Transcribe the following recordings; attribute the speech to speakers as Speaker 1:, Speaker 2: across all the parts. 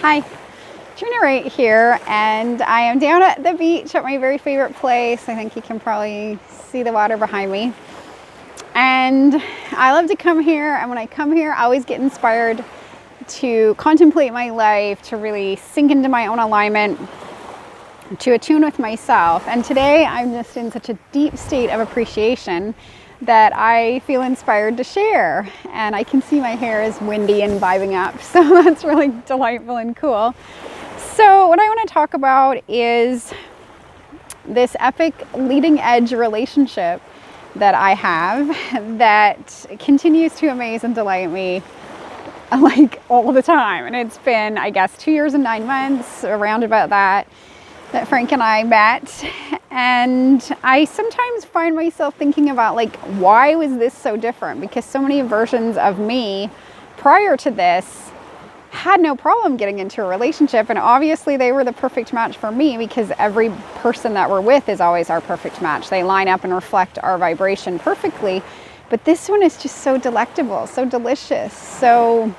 Speaker 1: Hi, Trina right here, and I am down at the beach at my very favorite place. I think you can probably see the water behind me. And I love to come here, and when I come here, I always get inspired to contemplate my life, to really sink into my own alignment, to attune with myself. And today I'm just in such a deep state of appreciation that I feel inspired to share. And I can see my hair is windy and vibing up, so that's really delightful and cool. So what I want to talk about is this epic leading edge relationship that I have that continues to amaze and delight me like all the time. And it's been, I guess, 2 years and 9 months, around about that Frank and I met. And I sometimes find myself thinking about, like, why was this so different? Because so many versions of me prior to this had no problem getting into a relationship, and obviously they were the perfect match for me because every person that we're with is always our perfect match. They line up and reflect our vibration perfectly. But this one is just so delectable, so delicious, so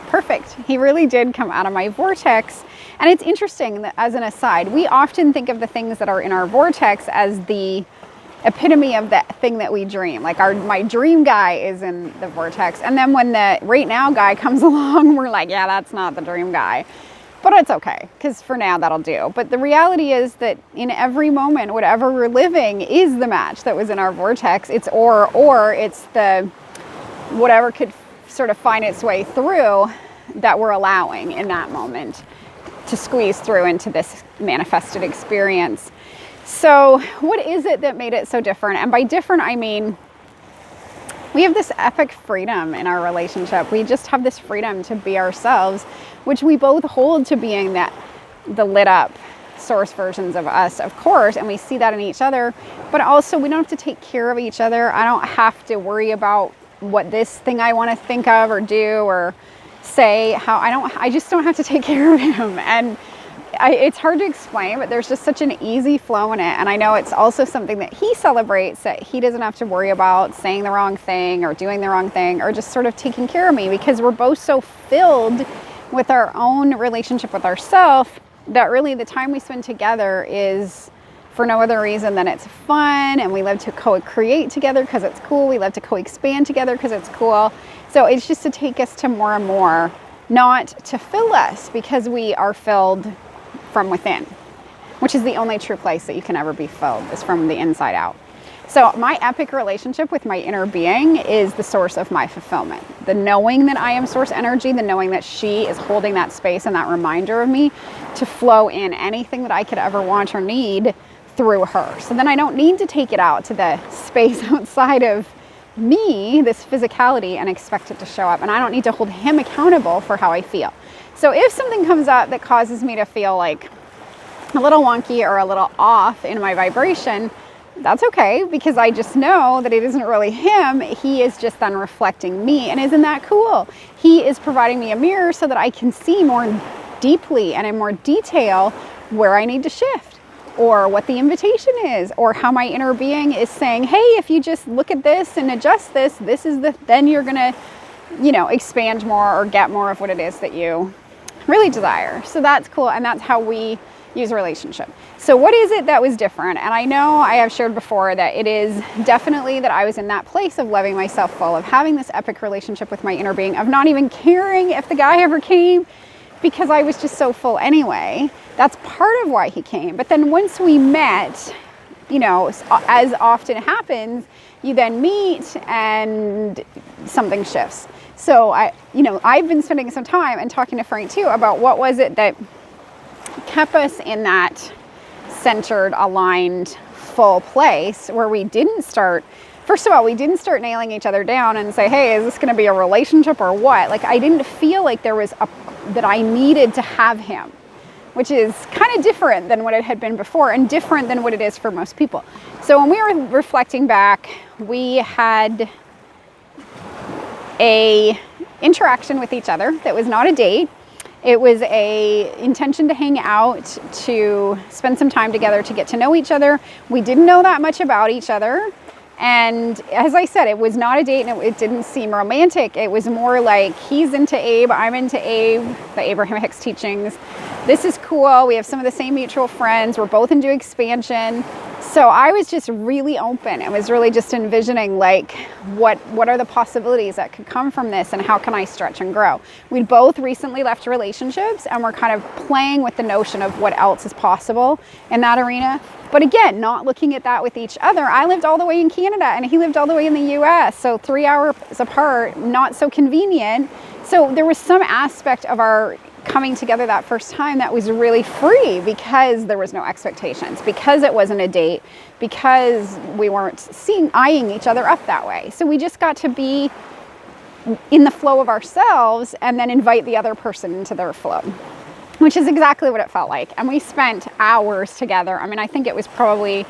Speaker 1: perfect. He really did come out of my vortex. And it's interesting that, as an aside, we often think of the things that are in our vortex as the epitome of that thing that we dream. Like my dream guy is in the vortex. And then when the right now guy comes along, we're like, yeah, that's not the dream guy. But it's okay, because for now that'll do. But the reality is that in every moment, whatever we're living is the match that was in our vortex. It's or it's the whatever could sort of find its way through that we're allowing in that moment to squeeze through into this manifested experience. So what is it that made it so different? And by different, I mean, we have this epic freedom in our relationship. We just have this freedom to be ourselves, which we both hold to being the lit up source versions of us, of course, and we see that in each other, but also we don't have to take care of each other. I don't have to worry about what this thing I want to think of or do or say, I just don't have to take care of him. And it's hard to explain, but there's just such an easy flow in it. And I know it's also something that he celebrates, that he doesn't have to worry about saying the wrong thing or doing the wrong thing or just sort of taking care of me, because we're both so filled with our own relationship with ourselves that really the time we spend together is for no other reason than it's fun, and we love to co-create together because it's cool. We love to co-expand together because it's cool. So it's just to take us to more and more, not to fill us, because we are filled from within, which is the only true place that you can ever be filled, is from the inside out. So my epic relationship with my inner being is the source of my fulfillment. The knowing that I am source energy, the knowing that she is holding that space and that reminder of me to flow in anything that I could ever want or need through her. So then I don't need to take it out to the space outside of me, this physicality, and expect it to show up. And I don't need to hold him accountable for how I feel. So if something comes up that causes me to feel like a little wonky or a little off in my vibration, that's okay, because I just know that it isn't really him. He is just then reflecting me. And isn't that cool? He is providing me a mirror so that I can see more deeply and in more detail where I need to shift, or what the invitation is, or how my inner being is saying, hey, if you just look at this and adjust this, then you're gonna, expand more or get more of what it is that you really desire. So that's cool, and that's how we use a relationship. So what is it that was different? And I know I have shared before that it is definitely that I was in that place of loving myself full, of having this epic relationship with my inner being, of not even caring if the guy ever came, because I was just so full anyway. That's part of why he came. But then once we met, as often happens, you then meet and something shifts. So I've been spending some time and talking to Frank too about what was it that kept us in that centered, aligned, full place where we didn't start. First of all, we didn't start nailing each other down and say, hey, is this going to be a relationship or what? Like, I didn't feel like there was that I needed to have him, which is kind of different than what it had been before and different than what it is for most people. So when we were reflecting back, we had a interaction with each other that was not a date. It was a intention to hang out, to spend some time together, to get to know each other. We didn't know that much about each other. And as I said, it was not a date, and it didn't seem romantic. It was more like, he's into Abe, I'm into Abe, the Abraham Hicks teachings. This is cool. We have some of the same mutual friends. We're both into expansion. So I was just really open. It was really just envisioning, like, what are the possibilities that could come from this, and how can I stretch and grow? We'd both recently left relationships, and we're kind of playing with the notion of what else is possible in that arena. But again, not looking at that with each other. I lived all the way in Canada, and he lived all the way in the US. So 3 hours apart, not so convenient. So there was some aspect of our coming together that first time that was really free, because there was no expectations, because it wasn't a date, because we weren't eyeing each other up that way. So we just got to be in the flow of ourselves, and then invite the other person into their flow, which is exactly what it felt like. And we spent hours together. I mean, I think it was probably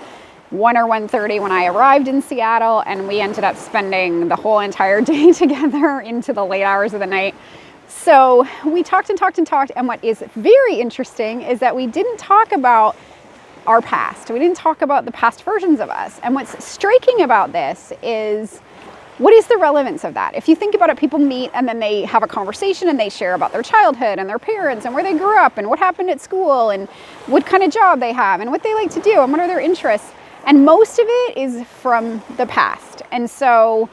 Speaker 1: 1 or 1:30 when I arrived in Seattle, and we ended up spending the whole entire day together into the late hours of the night. So we talked and talked and talked. And what is very interesting is that we didn't talk about our past. We didn't talk about the past versions of us. And what's striking about this is, what is the relevance of that? If you think about it, people meet and then they have a conversation and they share about their childhood and their parents and where they grew up and what happened at school and what kind of job they have and what they like to do and what are their interests. And most of it is from the past. And so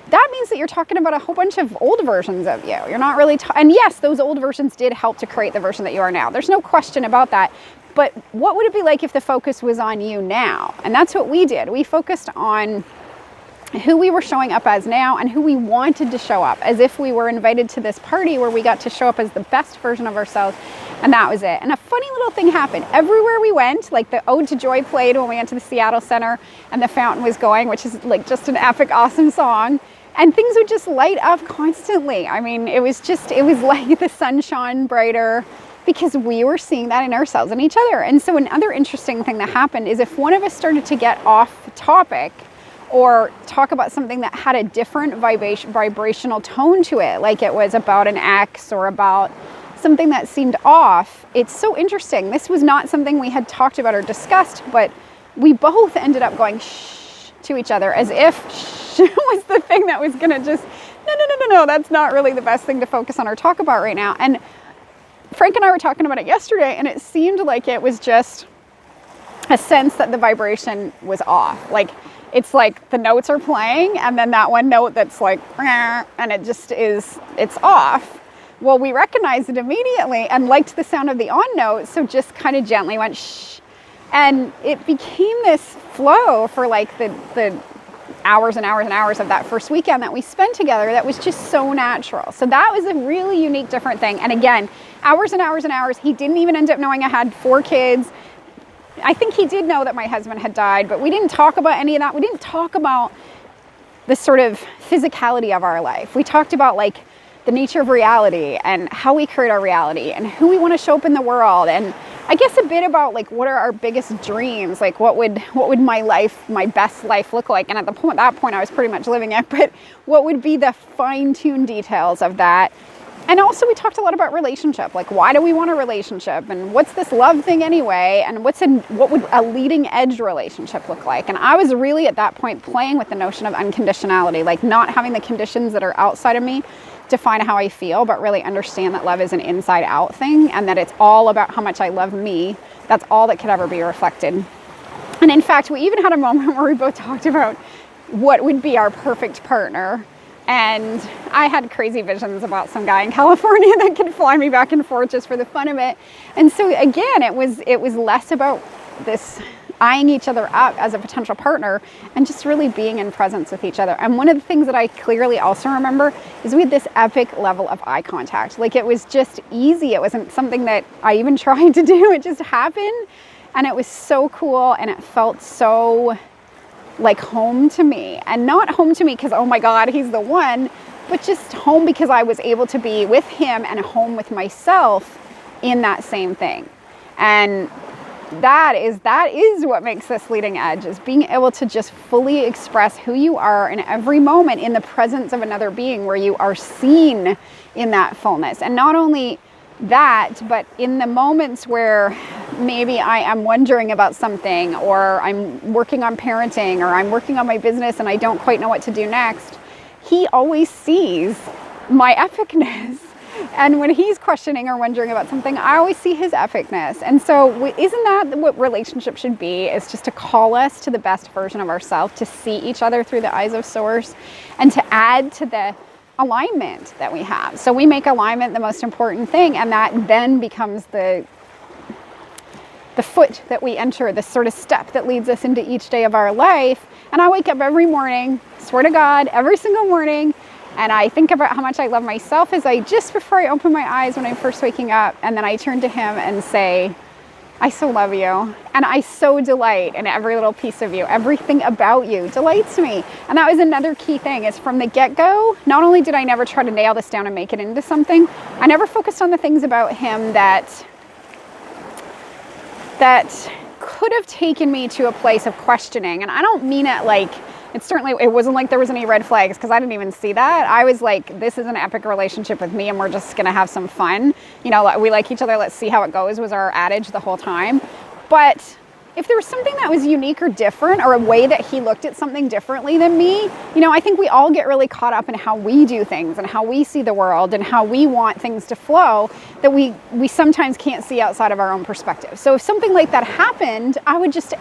Speaker 1: that means that you're talking about a whole bunch of old versions of you. You're not really, and yes, those old versions did help to create the version that you are now. There's no question about that. But what would it be like if the focus was on you now? And that's what we did. We focused on who we were showing up as now, and who we wanted to show up, as if we were invited to this party where we got to show up as the best version of ourselves. And that was it. And a funny little thing happened. Everywhere we went, like the Ode to Joy played when we went to the Seattle Center, and the fountain was going, which is like just an epic, awesome song. And things would just light up constantly. I mean, it was like the sun shone brighter, because we were seeing that in ourselves and each other. And so another interesting thing that happened is, if one of us started to get off topic, or talk about something that had a different vibrational tone to it, like it was about an ex or about something that seemed off, it's so interesting. This was not something we had talked about or discussed, but we both ended up going shh to each other, as if shh was the thing that was gonna just, no, that's not really the best thing to focus on or talk about right now. And Frank and I were talking about it yesterday, and it seemed like it was just a sense that the vibration was off. Like, it's like the notes are playing, and then that one note that's like, and it just is, it's off. Well, we recognized it immediately and liked the sound of the on note, so just kind of gently went shh. And it became this flow for like the hours and hours and hours of that first weekend that we spent together that was just so natural. So that was a really unique, different thing. And again, hours and hours and hours. He didn't even end up knowing I had 4 kids. I think he did know that my husband had died, but we didn't talk about any of that. We didn't talk about the sort of physicality of our life. We talked about like the nature of reality and how we create our reality and who we want to show up in the world. And I guess a bit about like, what are our biggest dreams? Like, what would my best life look like? And at that point, I was pretty much living it, but what would be the fine-tuned details of that? And also we talked a lot about relationship, like why do we want a relationship, and what's this love thing anyway, and what would a leading edge relationship look like? And I was really at that point playing with the notion of unconditionality, like not having the conditions that are outside of me define how I feel, but really understand that love is an inside out thing, and that it's all about how much I love me. That's all that could ever be reflected. And in fact, we even had a moment where we both talked about what would be our perfect partner. And I had crazy visions about some guy in California that could fly me back and forth just for the fun of it. And so again, it was less about this eyeing each other up as a potential partner and just really being in presence with each other. And one of the things that I clearly also remember is we had this epic level of eye contact. Like, it was just easy. It wasn't something that I even tried to do. It just happened. And it was so cool, and it felt so like home to me. And not home to me because, oh my God, he's the one, but just home because I was able to be with him and home with myself in that same thing. And that is what makes this leading edge, is being able to just fully express who you are in every moment in the presence of another being, where you are seen in that fullness. And not only that, but in the moments where maybe I am wondering about something, or I'm working on parenting, or I'm working on my business and I don't quite know what to do next, he always sees my epicness. And when he's questioning or wondering about something, I always see his epicness. And so isn't that what relationship should be? Is just to call us to the best version of ourselves, to see each other through the eyes of Source, and to add to the alignment that we have. So we make alignment the most important thing, and that then becomes the foot that we enter, the sort of step that leads us into each day of our life. And I wake up every morning, swear to God, every single morning, and I think about how much I love myself as just before I open my eyes when I'm first waking up, and then I turn to him and say, I so love you, and I so delight in every little piece of you. Everything about you delights me. And that was another key thing, is from the get-go, not only did I never try to nail this down and make it into something, I never focused on the things about him that could have taken me to a place of questioning. And I don't mean it like, it wasn't like there was any red flags, because I didn't even see that. I was like, this is an epic relationship with me and we're just gonna have some fun. You know, we like each other, let's see how it goes, was our adage the whole time. But if there was something that was unique or different, or a way that he looked at something differently than me, you know, I think we all get really caught up in how we do things and how we see the world and how we want things to flow, that we sometimes can't see outside of our own perspective. So if something like that happened, I would just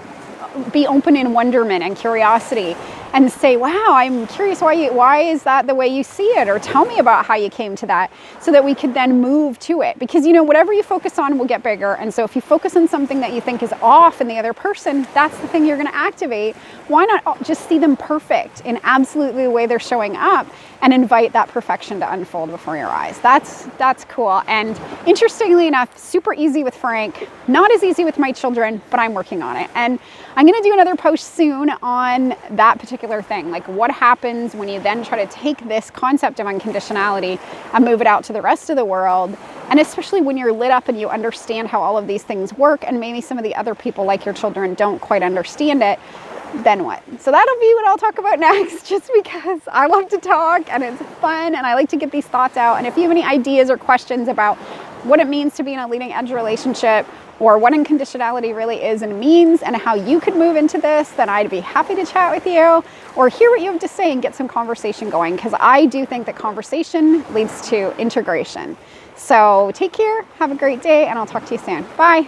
Speaker 1: be open in wonderment and curiosity and say, wow, I'm curious, why is that the way you see it? Or tell me about how you came to that, so that we could then move to it. Because, you know, whatever you focus on will get bigger. And so if you focus on something that you think is off in the other person, that's the thing you're going to activate. Why not just see them perfect in absolutely the way they're showing up, and invite that perfection to unfold before your eyes? That's cool. And interestingly enough, super easy with Frank, not as easy with my children, but I'm working on it. And I'm going to do another post soon on that particular thing. Like, what happens when you then try to take this concept of unconditionality and move it out to the rest of the world? And especially when you're lit up and you understand how all of these things work, and maybe some of the other people, like your children, don't quite understand it, then what? So that'll be what I'll talk about next, just because I love to talk and it's fun and I like to get these thoughts out. And if you have any ideas or questions about what it means to be in a leading edge relationship, or what unconditionality really is and means, and how you could move into this, then I'd be happy to chat with you or hear what you have to say and get some conversation going, because I do think that conversation leads to integration. So take care, have a great day, and I'll talk to you soon. Bye.